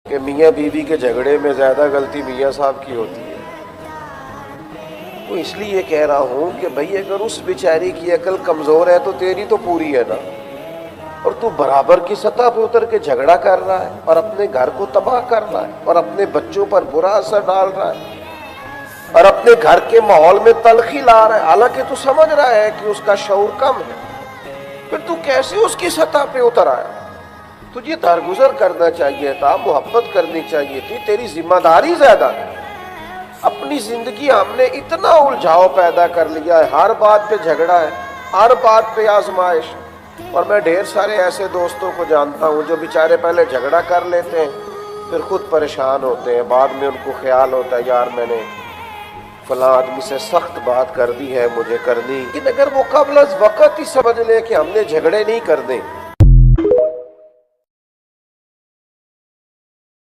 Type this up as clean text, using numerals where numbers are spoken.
کہ میاں بیوی کے جھگڑے میں زیادہ غلطی میاں صاحب کی ہوتی ہے۔ وہ اس لیے کہہ رہا ہوں کہ بھئی اگر اس بیچاری کی عقل کمزور ہے تو تیری تو پوری ہے نا، اور تو برابر کی سطح پہ اتر کے جھگڑا کر رہا ہے اور اپنے گھر کو تباہ کر رہا ہے اور اپنے بچوں پر برا اثر ڈال رہا ہے اور اپنے گھر کے ماحول میں تلخی لا رہا ہے، حالانکہ تو سمجھ رہا ہے کہ اس کا شعور کم ہے، پھر تو کیسے اس کی سطح پہ اتر آیا؟ تجھے درگزر کرنا چاہیے تھا، محبت کرنی چاہیے تھی، تیری ذمہ داری زیادہ ہے۔ اپنی زندگی ہم نے اتنا الجھاؤ پیدا کر لیا ہے، ہر بات پہ جھگڑا ہے، ہر بات پہ آزمائش۔ اور میں ڈھیر سارے ایسے دوستوں کو جانتا ہوں جو بیچارے پہلے جھگڑا کر لیتے ہیں، پھر خود پریشان ہوتے ہیں، بعد میں ان کو خیال ہوتا ہے یار میں نے فلاں آدمی سے سخت بات کر دی ہے، مجھے کرنی، لیکن اگر وہ قبل از وقت ہی سمجھ لیں کہ ہم نے جھگڑے نہیں کرنے،